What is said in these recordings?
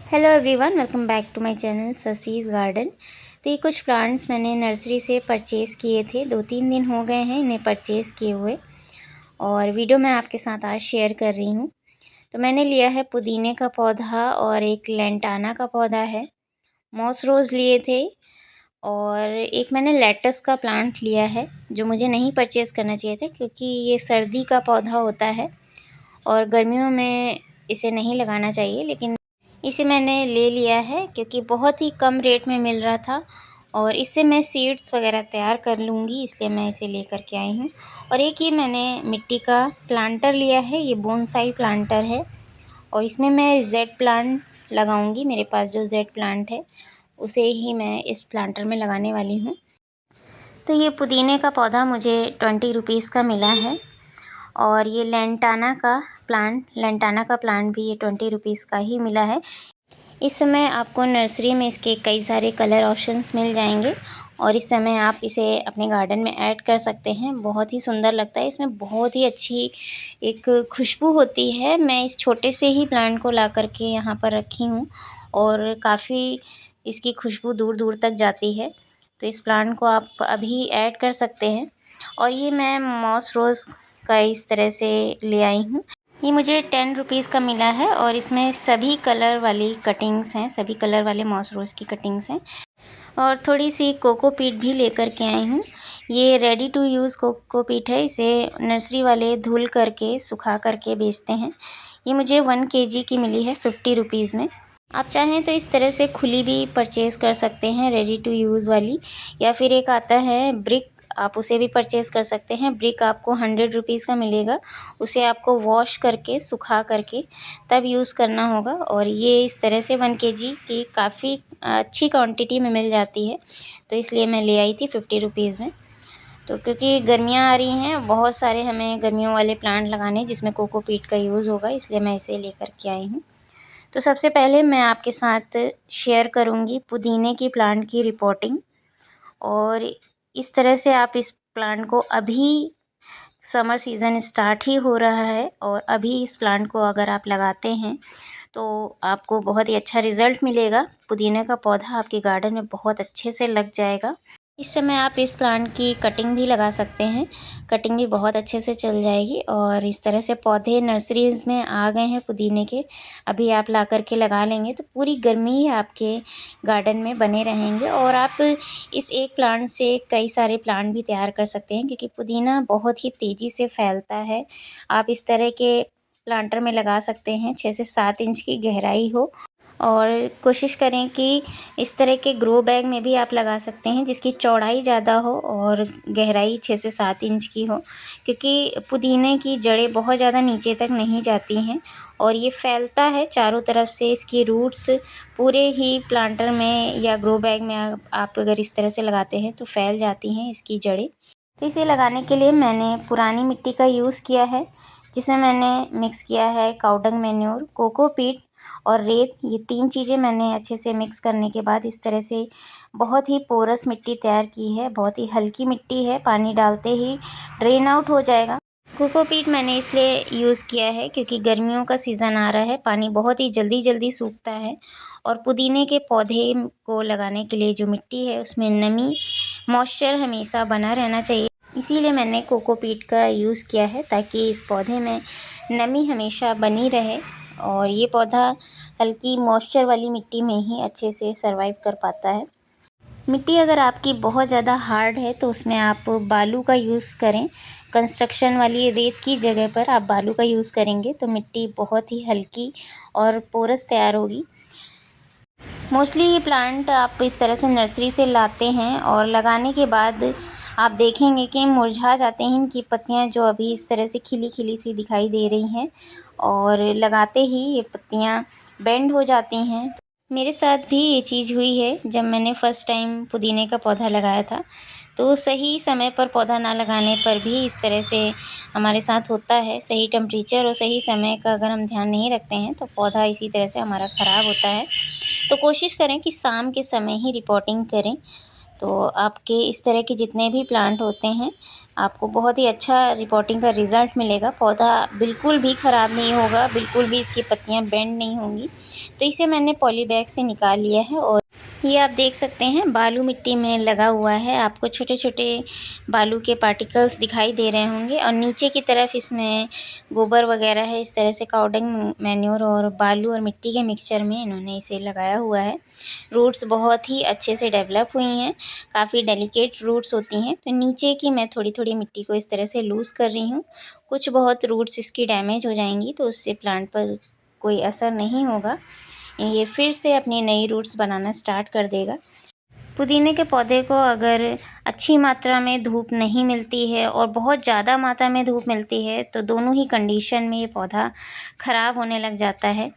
Hello everyone, welcome back to my channel Sasi's garden. तो ये कुछ प्लांट्स मैंने नर्सरी से परचेज़ किए थे। 2-3 दिन हो गए हैं इन्हें परचेज़ किए हुए, और वीडियो मैं आपके साथ आज शेयर कर रही हूँ। तो मैंने लिया है पुदीने का पौधा और एक लेंटाना का पौधा है, मॉस रोज़ लिए थे, और एक मैंने लेटस का प्लांट लिया है जो मुझे नहीं परचेज़ करना चाहिए था क्योंकि ये सर्दी का पौधा होता है और गर्मियों में इसे नहीं लगाना चाहिए, लेकिन इसे मैंने ले लिया है क्योंकि बहुत ही कम रेट में मिल रहा था और इससे मैं सीड्स वगैरह तैयार कर लूँगी, इसलिए मैं इसे लेकर के आई हूँ। और एक ये मैंने मिट्टी का प्लांटर लिया है, ये बोनसाई प्लांटर है और इसमें मैं जेड प्लांट लगाऊंगी। मेरे पास जो जेड प्लांट है उसे ही मैं इस प्लांटर में लगाने वाली हूँ। तो ये पुदीने का पौधा मुझे 20 रुपीज़ का मिला है, और ये लेंटाना का प्लांट भी ये 20 रुपीज़ का ही मिला है। इस समय आपको नर्सरी में इसके कई सारे कलर ऑप्शंस मिल जाएंगे और इस समय आप इसे अपने गार्डन में ऐड कर सकते हैं। बहुत ही सुंदर लगता है, इसमें बहुत ही अच्छी एक खुशबू होती है। मैं इस छोटे से ही प्लांट को ला करके यहाँ पर रखी हूँ और काफ़ी इसकी खुशबू दूर दूर तक जाती है। तो इस प्लांट को आप अभी ऐड कर सकते हैं। और ये मैं मॉस रोज़ का इस तरह से ले आई हूँ। ये मुझे 10 रुपीज़ का मिला है और इसमें सभी कलर वाली कटिंग्स हैं, सभी कलर वाले मॉस रोज़ की कटिंग्स हैं। और थोड़ी सी कोकोपीट भी लेकर के आई हूँ। ये रेडी टू यूज़ कोकोपीट है, इसे नर्सरी वाले धुल करके सुखा करके बेचते हैं। ये मुझे 1 केजी की मिली है 50 रुपीज़ में। आप चाहें तो इस तरह से खुली भी परचेज़ कर सकते हैं, रेडी टू यूज़ वाली, या फिर एक आता है ब्रिक, आप उसे भी परचेज़ कर सकते हैं। ब्रिक आपको 100 रुपीज़ का मिलेगा, उसे आपको वॉश करके सुखा करके तब यूज़ करना होगा। और ये इस तरह से 1 केजी की काफ़ी अच्छी क्वांटिटी में मिल जाती है, तो इसलिए मैं ले आई थी 50 रुपीज़ में। तो क्योंकि गर्मियाँ आ रही हैं, बहुत सारे हमें गर्मियों वाले प्लांट लगाने जिसमें कोकोपीट का यूज़ होगा, इसलिए मैं इसे लेकर के आई हूँ। तो सबसे पहले मैं आपके साथ शेयर करूँगी पुदीने की प्लांट की रिपोर्टिंग, और इस तरह से आप इस प्लांट को अभी, समर सीज़न स्टार्ट ही हो रहा है और अभी इस प्लांट को अगर आप लगाते हैं तो आपको बहुत ही अच्छा रिज़ल्ट मिलेगा। पुदीने का पौधा आपके गार्डन में बहुत अच्छे से लग जाएगा। इस समय आप इस प्लांट की कटिंग भी लगा सकते हैं, कटिंग भी बहुत अच्छे से चल जाएगी। और इस तरह से पौधे नर्सरीज़ में आ गए हैं पुदीने के, अभी आप ला कर के लगा लेंगे तो पूरी गर्मी ही आपके गार्डन में बने रहेंगे और आप इस एक प्लांट से कई सारे प्लांट भी तैयार कर सकते हैं, क्योंकि पुदीना बहुत ही तेज़ी से फैलता है। आप इस तरह के प्लांटर में लगा सकते हैं, 6 से 7 इंच की गहराई हो, और कोशिश करें कि इस तरह के ग्रो बैग में भी आप लगा सकते हैं जिसकी चौड़ाई ज़्यादा हो और गहराई 6 से 7 इंच की हो, क्योंकि पुदीने की जड़ें बहुत ज़्यादा नीचे तक नहीं जाती हैं और ये फैलता है चारों तरफ से। इसकी रूट्स पूरे ही प्लांटर में या ग्रो बैग में आप अगर इस तरह से लगाते हैं तो फैल जाती हैं इसकी जड़ें। तो इसे लगाने के लिए मैंने पुरानी मिट्टी का यूज़ किया है, जिसमें मैंने मिक्स किया है काउडंग मैन्योर, कोकोपीट और रेत। ये 3 चीज़ें मैंने अच्छे से मिक्स करने के बाद इस तरह से बहुत ही पोरस मिट्टी तैयार की है। बहुत ही हल्की मिट्टी है, पानी डालते ही ड्रेन आउट हो जाएगा। कोकोपीट मैंने इसलिए यूज़ किया है क्योंकि गर्मियों का सीज़न आ रहा है, पानी बहुत ही जल्दी जल्दी सूखता है और पुदीने के पौधे को लगाने के लिए जो मिट्टी है उसमें नमी, मॉइस्चर हमेशा बना रहना चाहिए। इसीलिए मैंने कोकोपीट का यूज़ किया है ताकि इस पौधे में नमी हमेशा बनी रहे और ये पौधा हल्की मॉइस्चर वाली मिट्टी में ही अच्छे से सर्वाइव कर पाता है। मिट्टी अगर आपकी बहुत ज़्यादा हार्ड है तो उसमें आप बालू का यूज़ करें। कंस्ट्रक्शन वाली रेत की जगह पर आप बालू का यूज़ करेंगे तो मिट्टी बहुत ही हल्की और पोरस तैयार होगी। मोस्टली ये प्लांट आप इस तरह से नर्सरी से लाते हैं और लगाने के बाद आप देखेंगे कि मुरझा जाते हैं इनकी पत्तियां, जो अभी इस तरह से खिली खिली सी दिखाई दे रही हैं, और लगाते ही ये पत्तियां बेंड हो जाती हैं। मेरे साथ भी ये चीज़ हुई है जब मैंने फ़र्स्ट टाइम पुदीने का पौधा लगाया था। तो सही समय पर पौधा ना लगाने पर भी इस तरह से हमारे साथ होता है। सही टेम्परेचर और सही समय का अगर हम ध्यान नहीं रखते हैं तो पौधा इसी तरह से हमारा ख़राब होता है। तो कोशिश करें कि शाम के समय ही रिपोर्टिंग करें, तो आपके इस तरह के जितने भी प्लांट होते हैं, आपको बहुत ही अच्छा रिपोर्टिंग का रिज़ल्ट मिलेगा। पौधा बिल्कुल भी ख़राब नहीं होगा, बिल्कुल भी इसकी पत्तियाँ बेंड नहीं होंगी। तो इसे मैंने पॉली बैग से निकाल लिया है और ये आप देख सकते हैं बालू मिट्टी में लगा हुआ है। आपको छोटे-छोटे बालू के पार्टिकल्स दिखाई दे रहे होंगे और नीचे की तरफ इसमें गोबर वगैरह है। इस तरह से काऊ डंग मैन्योर और बालू और मिट्टी के मिक्सचर में इन्होंने इसे लगाया हुआ है। रूट्स बहुत ही अच्छे से डेवलप हुई हैं, काफ़ी डेलिकेट रूट्स होती हैं। तो नीचे की मैं थोड़ी-थोड़ी मिट्टी को इस तरह से लूज़ कर रही हूँ। कुछ बहुत रूट्स इसकी डैमेज हो जाएँगी, तो उससे प्लांट पर कोई असर नहीं होगा। ये फिर से अपनी नई रूट्स बनाना स्टार्ट कर देगा। पुदीने के पौधे को अगर अच्छी मात्रा में धूप नहीं मिलती है और बहुत ज़्यादा मात्रा में धूप मिलती है, तो दोनों ही कंडीशन में ये पौधा ख़राब होने लग जाता है।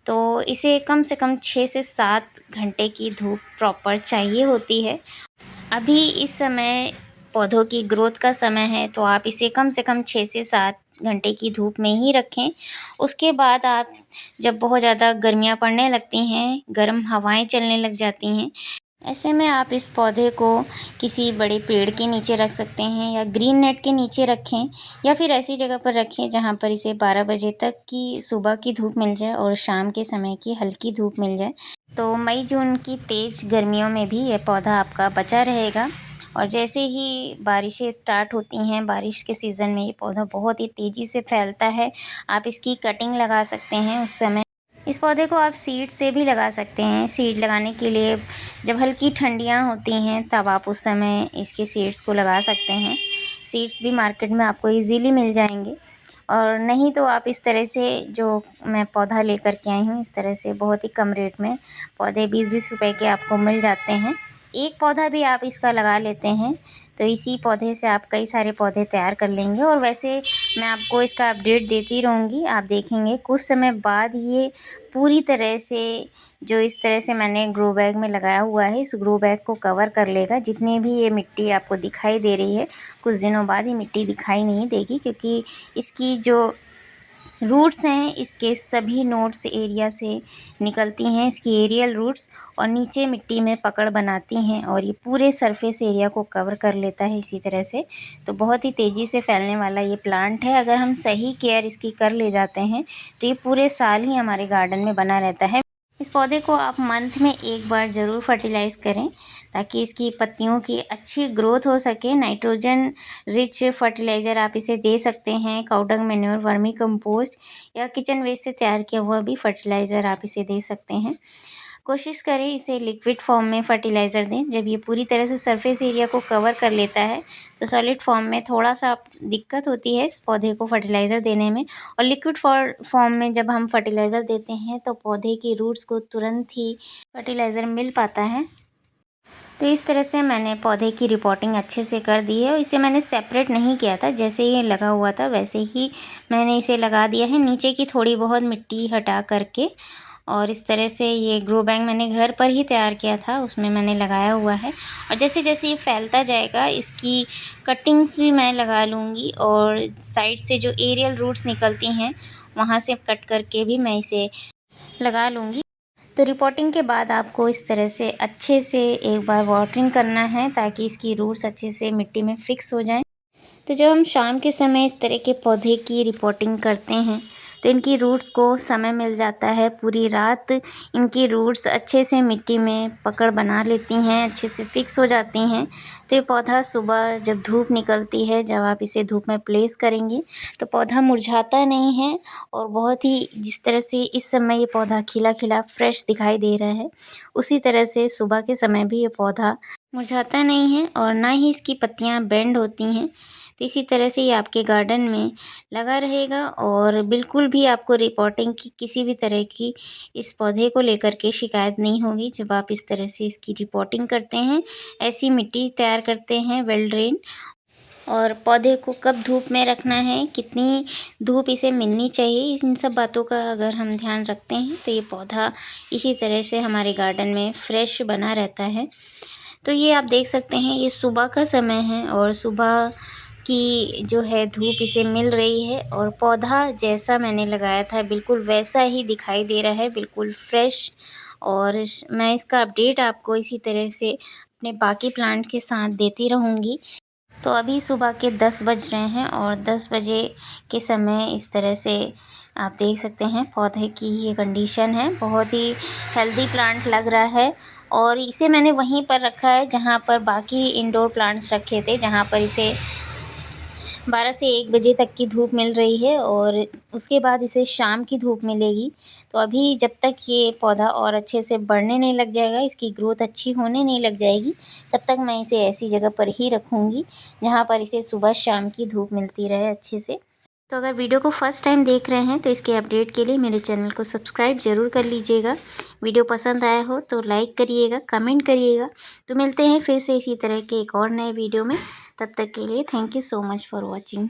तो इसे कम से कम 6 से 7 घंटे की धूप प्रॉपर चाहिए होती है। अभी इस समय पौधों की ग्रोथ का समय है, तो आप इसे कम से कम 6 से 7 घंटे की धूप में ही रखें। उसके बाद आप जब बहुत ज़्यादा गर्मियाँ पड़ने लगती हैं, गर्म हवाएँ चलने लग जाती हैं, ऐसे में आप इस पौधे को किसी बड़े पेड़ के नीचे रख सकते हैं या ग्रीन नेट के नीचे रखें या फिर ऐसी जगह पर रखें जहाँ पर इसे 12 बजे तक की सुबह की धूप मिल जाए और शाम के समय की हल्की धूप मिल जाए। तो मई जून की तेज़ गर्मियों में भी ये पौधा आपका बचा रहेगा और जैसे ही बारिशें स्टार्ट होती हैं, बारिश के सीज़न में ये पौधा बहुत ही तेज़ी से फैलता है। आप इसकी कटिंग लगा सकते हैं उस समय। इस पौधे को आप सीड से भी लगा सकते हैं। सीड लगाने के लिए जब हल्की ठंडियाँ होती हैं तब आप उस समय इसके सीड्स को लगा सकते हैं। सीड्स भी मार्केट में आपको ईज़िली मिल जाएंगे और नहीं तो आप इस तरह से जो मैं पौधा लेकर के आई हूँ, इस तरह से बहुत ही कम रेट में पौधे 20-20 रुपए के आपको मिल जाते हैं। एक पौधा भी आप इसका लगा लेते हैं तो इसी पौधे से आप कई सारे पौधे तैयार कर लेंगे और वैसे मैं आपको इसका अपडेट देती रहूँगी। आप देखेंगे कुछ समय बाद ये पूरी तरह से जो इस तरह से मैंने ग्रो बैग में लगाया हुआ है, इस ग्रो बैग को कवर कर लेगा। जितने भी ये मिट्टी आपको दिखाई दे रही है, कुछ दिनों बाद ये मिट्टी दिखाई नहीं देगी क्योंकि इसकी जो रूट्स हैं इसके सभी नोड्स एरिया से निकलती हैं, इसकी एरियल रूट्स, और नीचे मिट्टी में पकड़ बनाती हैं और ये पूरे सरफेस एरिया को कवर कर लेता है इसी तरह से। तो बहुत ही तेज़ी से फैलने वाला ये प्लांट है। अगर हम सही केयर इसकी कर ले जाते हैं तो ये पूरे साल ही हमारे गार्डन में बना रहता है। इस पौधे को आप मंथ में एक बार ज़रूर फर्टिलाइज़ करें ताकि इसकी पत्तियों की अच्छी ग्रोथ हो सके। नाइट्रोजन रिच फर्टिलाइज़र आप इसे दे सकते हैं। काऊ डंग मैन्योर, वर्मी कंपोस्ट या किचन वेस्ट से तैयार किया हुआ भी फर्टिलाइज़र आप इसे दे सकते हैं। कोशिश करें इसे लिक्विड फॉर्म में फर्टिलाइज़र दें। जब ये पूरी तरह से सरफेस एरिया को कवर कर लेता है तो सॉलिड फॉर्म में थोड़ा-सा दिक्कत होती है इस पौधे को फर्टिलाइज़र देने में, और लिक्विड फॉर्म में जब हम फर्टिलाइज़र देते हैं तो पौधे की रूट्स को तुरंत ही फर्टिलाइज़र मिल पाता है। तो इस तरह से मैंने पौधे की रिपोर्टिंग अच्छे से कर दी है और इसे मैंने सेपरेट नहीं किया था। जैसे ये लगा हुआ था वैसे ही मैंने इसे लगा दिया है, नीचे की थोड़ी बहुत मिट्टी हटा करके। और इस तरह से ये ग्रो बैग मैंने घर पर ही तैयार किया था, उसमें मैंने लगाया हुआ है। और जैसे जैसे ये फैलता जाएगा इसकी कटिंग्स भी मैं लगा लूँगी और साइड से जो एरियल रूट्स निकलती हैं वहाँ से कट करके भी मैं इसे लगा लूँगी। तो रिपोर्टिंग के बाद आपको इस तरह से अच्छे से एक बार वाटरिंग करना है ताकि इसकी रूट्स अच्छे से मिट्टी में फिक्स हो जाएं। तो जब हम शाम के समय इस तरह के पौधे की रिपोर्टिंग करते हैं तो इनकी रूट्स को समय मिल जाता है। पूरी रात इनकी रूट्स अच्छे से मिट्टी में पकड़ बना लेती हैं, अच्छे से फिक्स हो जाती हैं। तो ये पौधा सुबह जब धूप निकलती है, जब आप इसे धूप में प्लेस करेंगे तो पौधा मुरझाता नहीं है और बहुत ही जिस तरह से इस समय ये पौधा खिला खिला फ्रेश दिखाई दे रहा है, उसी तरह से सुबह के समय भी ये पौधा मुरझाता नहीं है और ना ही इसकी पत्तियां बेंड होती हैं। तो इसी तरह से ये आपके गार्डन में लगा रहेगा और बिल्कुल भी आपको रिपोर्टिंग की किसी भी तरह की इस पौधे को लेकर के शिकायत नहीं होगी। जब आप इस तरह से इसकी रिपोर्टिंग करते हैं, ऐसी मिट्टी तैयार करते हैं वेल ड्रेन, और पौधे को कब धूप में रखना है, कितनी धूप इसे मिलनी चाहिए, इन सब बातों का अगर हम ध्यान रखते हैं तो ये पौधा इसी तरह से हमारे गार्डन में फ्रेश बना रहता है। तो ये आप देख सकते हैं ये सुबह का समय है और सुबह की जो है धूप इसे मिल रही है और पौधा जैसा मैंने लगाया था बिल्कुल वैसा ही दिखाई दे रहा है, बिल्कुल फ्रेश। और मैं इसका अपडेट आपको इसी तरह से अपने बाकी प्लांट के साथ देती रहूँगी। तो अभी सुबह के 10 बज रहे हैं और 10 बजे के समय इस तरह से आप देख सकते हैं पौधे की ये कंडीशन है। बहुत ही हेल्दी प्लांट लग रहा है और इसे मैंने वहीं पर रखा है जहाँ पर बाकी इंडोर प्लांट्स रखे थे, जहाँ पर इसे 12 से 1 बजे तक की धूप मिल रही है और उसके बाद इसे शाम की धूप मिलेगी। तो अभी जब तक ये पौधा और अच्छे से बढ़ने नहीं लग जाएगा, इसकी ग्रोथ अच्छी होने नहीं लग जाएगी, तब तक मैं इसे ऐसी जगह पर ही रखूँगी जहाँ पर इसे सुबह शाम की धूप मिलती रहे अच्छे से। तो अगर वीडियो को फर्स्ट टाइम देख रहे हैं तो इसके अपडेट के लिए मेरे चैनल को सब्सक्राइब ज़रूर कर लीजिएगा। वीडियो पसंद आया हो तो लाइक करिएगा, कमेंट करिएगा। तो मिलते हैं फिर से इसी तरह के एक और नए वीडियो में। तब तक के लिए thank you so much for watching.